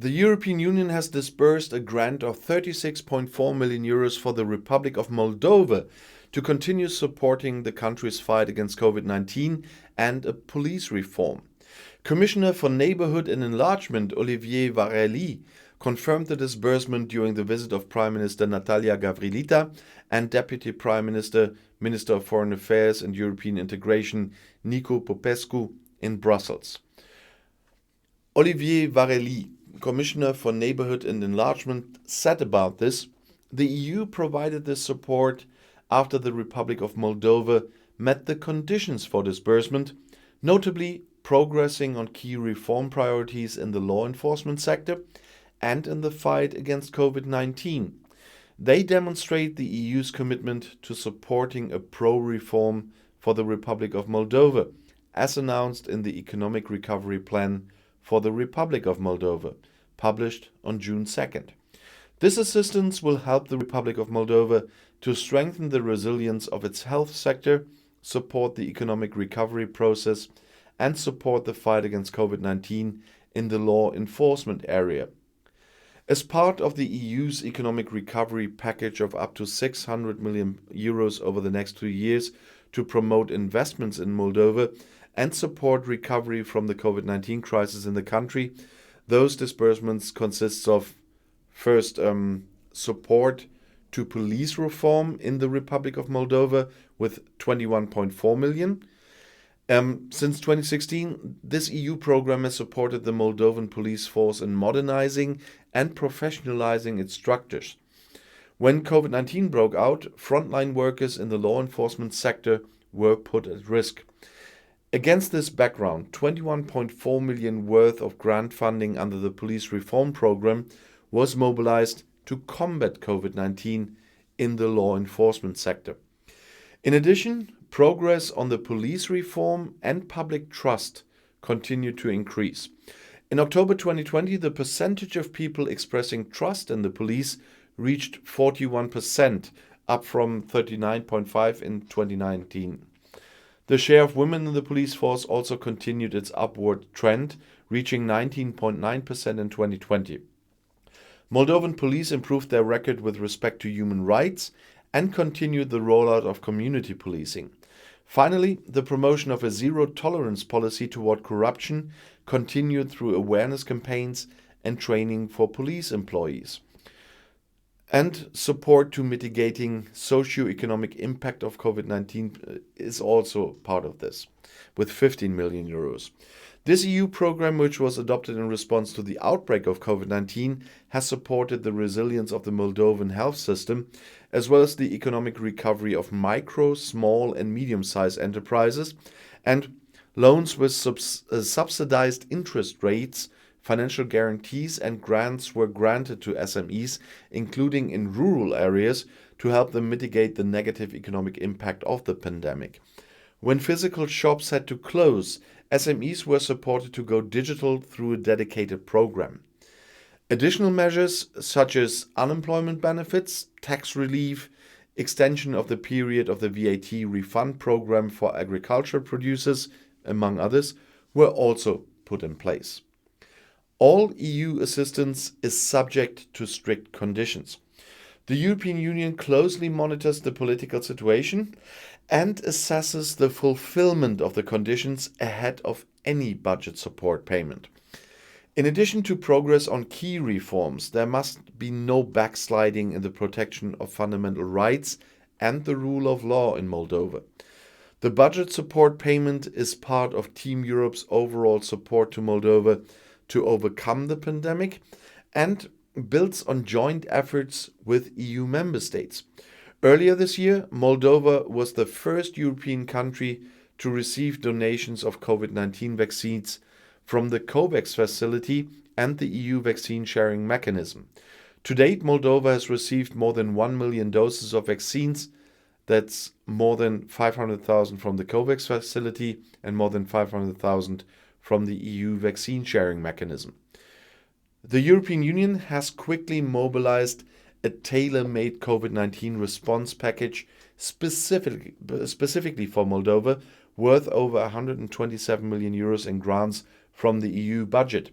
The European Union has disbursed a grant of 36.4 million euros for the Republic of Moldova to continue supporting the country's fight against COVID-19 and a police reform. Commissioner for Neighbourhood and Enlargement Olivér Várhelyi confirmed the disbursement during the visit of Prime Minister Natalia Gavrilița and Deputy Prime Minister, Minister of Foreign Affairs and European Integration Nicu Popescu in Brussels. Olivér Várhelyi, Commissioner for Neighbourhood and Enlargement, said about this, "The EU provided this support after the Republic of Moldova met the conditions for disbursement, notably progressing on key reform priorities in the law enforcement sector and in the fight against COVID-19. They demonstrate the EU's commitment to supporting a pro-reform for the Republic of Moldova, as announced in the Economic Recovery Plan for the Republic of Moldova, published on June 2nd. This assistance will help the Republic of Moldova to strengthen the resilience of its health sector, support the economic recovery process, and support the fight against COVID-19 in the law enforcement area. As part of the EU's economic recovery package of up to 600 million euros over the next 2 years to promote investments in Moldova and support recovery from the COVID-19 crisis in the country, those disbursements consists of first support to police reform in the Republic of Moldova with 21.4 million. Since 2016, this EU program has supported the Moldovan police force in modernizing and professionalizing its structures. When COVID-19 broke out, frontline workers in the law enforcement sector were put at risk. Against this background, 21.4 million worth of grant funding under the police reform program was mobilized to combat COVID-19 in the law enforcement sector. In addition, progress on the police reform and public trust continued to increase. In October 2020, the percentage of people expressing trust in the police reached 41%, up from 39.5% in 2019. The share of women in the police force also continued its upward trend, reaching 19.9% in 2020. Moldovan police improved their record with respect to human rights and continued the rollout of community policing. Finally, the promotion of a zero-tolerance policy toward corruption continued through awareness campaigns and training for police employees. And support to mitigating socio-economic impact of COVID-19 is also part of this, with 15 million euros. This EU program, which was adopted in response to the outbreak of COVID-19, has supported the resilience of the Moldovan health system, as well as the economic recovery of micro, small and medium-sized enterprises, and loans with subsidized interest rates, financial guarantees and grants were granted to SMEs, including in rural areas, to help them mitigate the negative economic impact of the pandemic. When physical shops had to close, SMEs were supported to go digital through a dedicated program. Additional measures such as unemployment benefits, tax relief, extension of the period of the VAT refund program for agricultural producers, among others, were also put in place. All EU assistance is subject to strict conditions. The European Union closely monitors the political situation and assesses the fulfillment of the conditions ahead of any budget support payment. In addition to progress on key reforms, there must be no backsliding in the protection of fundamental rights and the rule of law in Moldova. The budget support payment is part of Team Europe's overall support to Moldova to overcome the pandemic and builds on joint efforts with EU member states. Earlier this year, Moldova was the first European country to receive donations of COVID-19 vaccines from the COVAX facility and the EU vaccine sharing mechanism. To date, Moldova has received more than 1 million doses of vaccines. That's more than 500,000 from the COVAX facility and more than 500,000 from the EU vaccine sharing mechanism. The European Union has quickly mobilized a tailor-made COVID-19 response package specifically for Moldova, worth over 127 million euros in grants from the EU budget.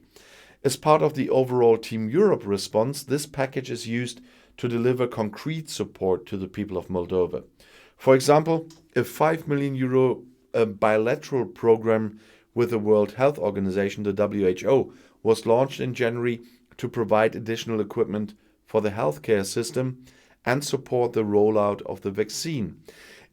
As part of the overall Team Europe response, this package is used to deliver concrete support to the people of Moldova. For example, a €5 million bilateral program with the World Health Organization, the WHO, was launched in January to provide additional equipment for the healthcare system and support the rollout of the vaccine.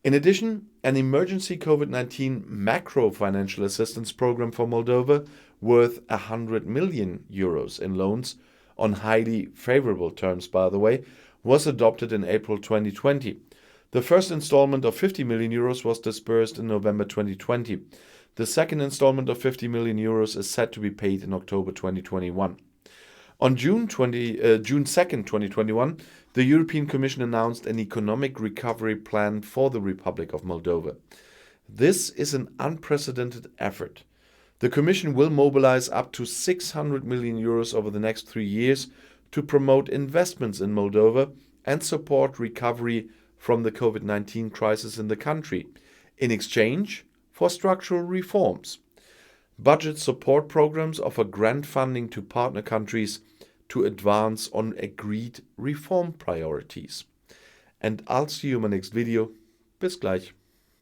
In addition, an emergency COVID-19 macro financial assistance program for Moldova worth €100 million in loans, on highly favorable terms by the way, was adopted in April 2020. The first installment of €50 million was disbursed in November 2020. The second installment of €50 million is set to be paid in October 2021. On June 2nd, 2021, the European Commission announced an economic recovery plan for the Republic of Moldova. This is an unprecedented effort. The Commission will mobilize up to €600 million over the next 3 years to promote investments in Moldova and support recovery from the COVID-19 crisis in the country, in exchange for structural reforms. Budget support programs offer grant funding to partner countries to advance on agreed reform priorities. And I'll see you in my next video. Bis gleich.